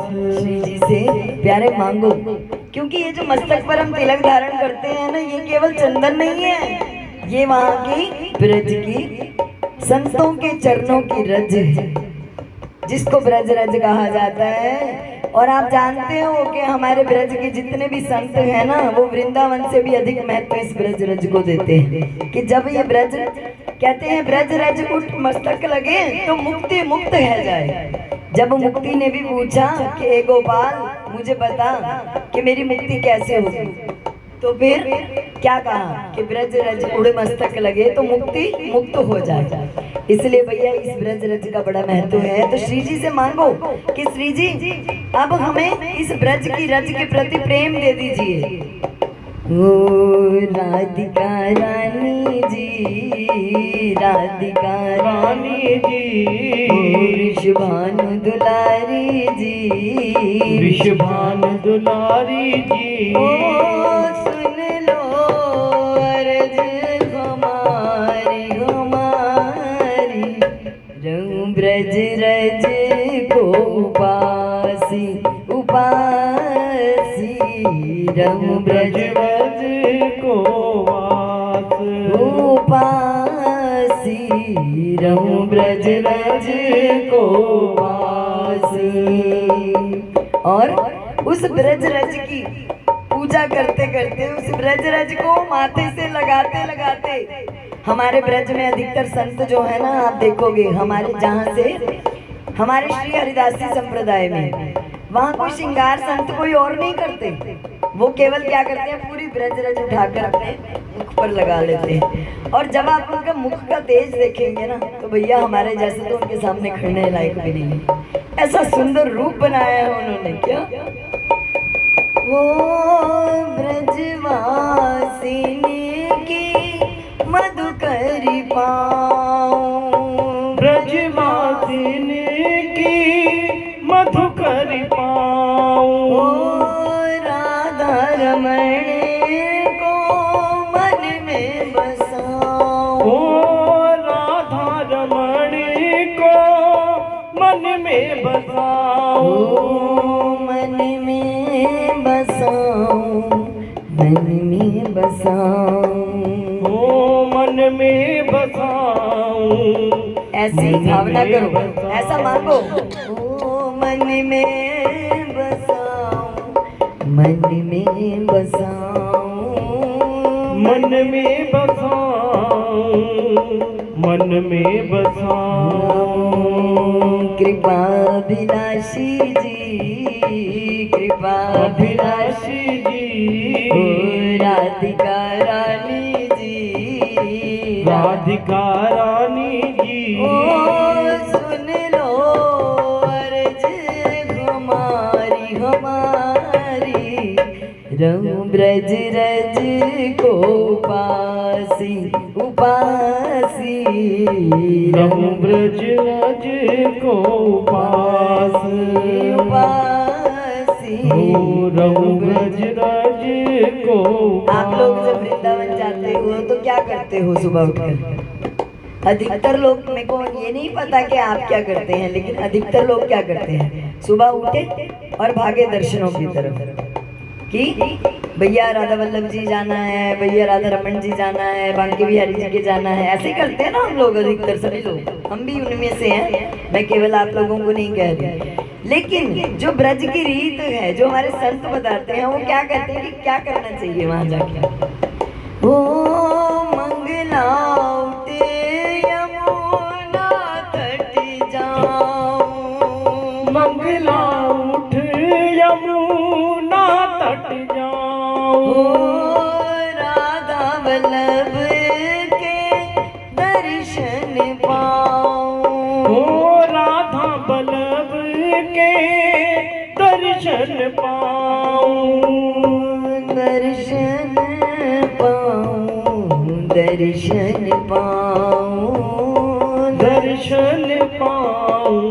श्री जी से प्यारे मांगो, क्योंकि ये जो मस्तक पर हम तिलक धारण करते हैं ना, ये केवल चंदन नहीं है, ये वहाँ की ब्रज की संतों के चरणों की रज है, जिसको ब्रज रज कहा जाता है। और आप जानते हो कि हमारे ब्रज के जितने भी संत हैं ना, वो वृंदावन से भी अधिक महत्व इस ब्रज रज को देते हैं। कि जब ये ब्रज कहते हैं ब्रज रज उठ मस्तक लगे तो मुक्ति मुक्त है जाए। जब मुक्ति ने भी पूछा कि ए गोपाल मुझे बता कि मेरी मुक्ति कैसे होगी, तो फिर क्या कहा कि ब्रज रज उड़ मस्तक लगे तो मुक्ति मुक्त हो जाए। इसलिए भैया इस ब्रज रज का बड़ा महत्व है। तो श्री जी से मांगो कि श्री जी अब हमें इस ब्रज की रज के प्रति प्रेम दे दीजिए। ओ राधिका रानी जी, राधिका रानी जी, ऋषभानु दुलारी जी, ऋषभानु दुलारी जी, ओ सुन लो अर्ज हमारी हमारी, रहूं ब्रज रज को उपासी उपासी, रहूं ब्रज रज को वास उपासी, रहूं ब्रज रज को वासी। और उस ब्रज रज की पूजा करते करते, उस ब्रज रज को माथे से लगाते लगाते, हमारे ब्रज में अधिकतर संत जो है ना, आप देखोगे हमारे जहाँ से हमारे श्री हरिदासी संप्रदाय में, वहाँ कोई श्रृंगार संत कोई और नहीं करते, वो केवल क्या करते हैं, पूरी ब्रज रज उठाकर अपने मुख पर लगा लेते हैं। और जब आप उनका मुख का तेज देखेंगे ना, तो भैया हमारे जैसे तो उनके सामने खड़ने लायक भी नहीं है, ऐसा सुंदर रूप बनाया है उन्होंने। क्या वो ब्रजवासिनी की मधुकरी पाऊं, ब्रजवासिनी की मधुकरी पाऊं, राधा रमण को मन में बसाऊं, राधा रमण को मन में बसाऊं, मन में बसाऊं, मन में बसाऊं, मन में बसाऊं। ऐसी भावना करो, ऐसा मांगो, ओ मन में बसाऊं, मन में बसाऊं, मन में बसाऊं, मन में बसाऊं। कृपाभिलाषी जी, कृपाभिलाषी जी, ओ राधिका रानी जी, राधिका रानी जी, ओ सुन लो अर्ज हमारी हमारी, रहूं ब्रज रज को उपासी उपासी, रहूं ब्रज रज को उपासी उपासी, रहूं ब्रज रज को। आप लोग जब वृंदावन जाते हो तो क्या करते हो सुबह उठकर? अधिकतर लोग, मेरे को ये नहीं पता कि आप क्या करते हैं, लेकिन अधिकतर लोग क्या करते हैं, सुबह उठे और भागे दर्शनों की तरफ कि भैया राधा वल्लभ जी जाना है, भैया राधा रमन जी जाना है, बांके बिहारी जी के जाना है। ऐसे करते हैं ना हम लोग, अधिकतर सभी लोग, हम भी उनमें से हैं, मैं केवल आप लोगों को नहीं कह रही। लेकिन जो ब्रज की रीत है, जो हमारे संत बताते हैं, वो क्या कहते हैं कि क्या करना चाहिए वहां जाके। ओ मंगला उठे यमुना तट जाऊं, मंगला उठ यमुना तट जाऊं, राधा वल्लभ के दर्शन पाऊं, राधा वल्लभ के दर्शन पाऊं, दर्शन पाऊं, दर्शन पाऊं, दर्शन पाऊं,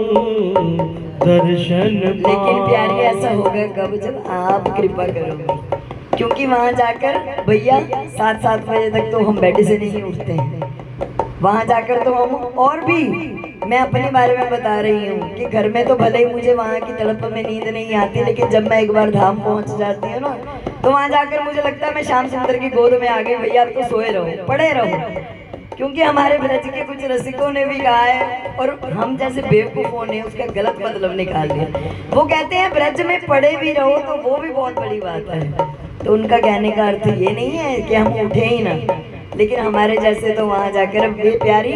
दर्शन पाऊं। लेकिन प्यारी ऐसा होगा कब, जब आप कृपा करोगे, क्योंकि वहां जाकर भैया 7-7 बजे तक तो हम बेड से नहीं उठते हैं। वहां जाकर तो हम और भी मैं अपने बारे में बता रही हूँ कि घर में तो भले ही मुझे वहाँ की तड़प में नींद नहीं आती, लेकिन जब मैं एक बार धाम पहुँच जाती हूँ ना, तो वहाँ जाकर मुझे लगता है मैं श्याम सुंदर की गोद में आ गई। भैया अब तो सोए रहो, पड़े रहो, क्योंकि हमारे ब्रज के कुछ रसिकों ने भी कहा है और हम जैसे बेवकूफों ने उसका गलत मतलब निकाल लिया। वो कहते हैं ब्रज में पड़े भी रहो तो वो भी बहुत बड़ी बात है। तो उनका कहने का अर्थ ये नहीं है कि हम उठे ही ना, लेकिन हमारे जैसे तो वहां जाकर वे प्यारी,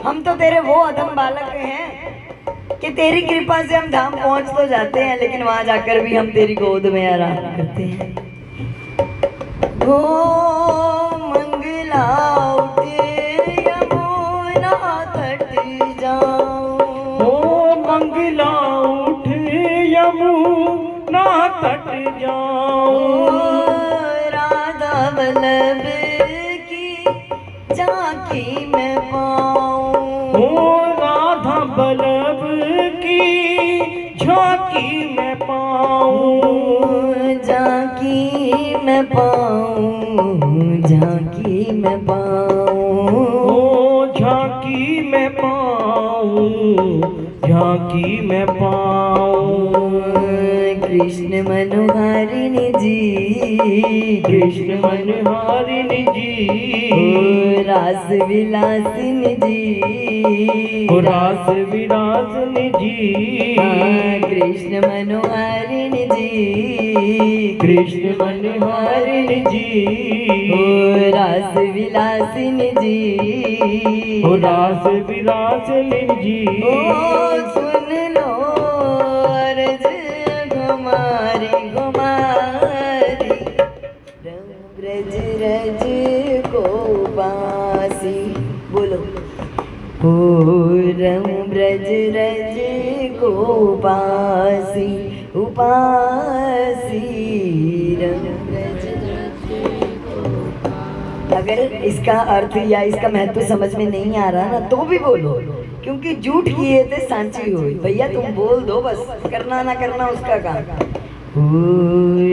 हम तो तेरे वो अधम बालक हैं कि तेरी कृपा से हम धाम पहुंच तो जाते हैं, लेकिन वहां जाकर भी हम तेरी गोद में आराम करते हैं। गो मंगला मंगला उठ यमुना तट जाऊं, राधा वल्लभ की झांकी में पाऊं, राधा वल्लभ की झांकी में पाऊं, झांकी में पाऊं, झांकी में पाऊं, झांकी में पाऊं, झांकी में पाऊं। कृष्ण मनोहारिणी जी, कृष्ण मनोहारिणी जी, रास विलासिनी जी, रास विलासिनी जी, कृष्ण मनोहारिणी जी, कृष्ण मनोहारिणी जी, रास विलासिनी जी, रास विलासिनी जी। सुन लो अर्ज घुमारी घुमारी, ब्रज रज को बासी, बोलो रम ब्रज रज को बासी, उपासी रम ब्रज रज को। अगर इसका अर्थ या इसका महत्व समझ में नहीं आ रहा ना, तो भी बोलो, क्योंकि झूठ किए थे सांची हुई। भैया तुम बोल दो, बस करना ना करना उसका काम।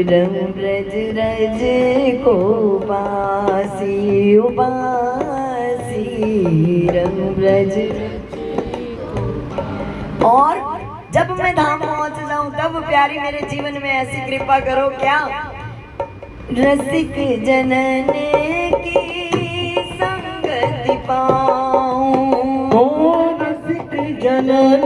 रम ब्रज रज को पासी, उपासी रम ब्रज। और जब मैं धाम पहुंच जाऊं तब प्यारी मेरे जीवन में ऐसी कृपा करो, क्या रसिक जनन की संगति पाऊं, रसिक जनन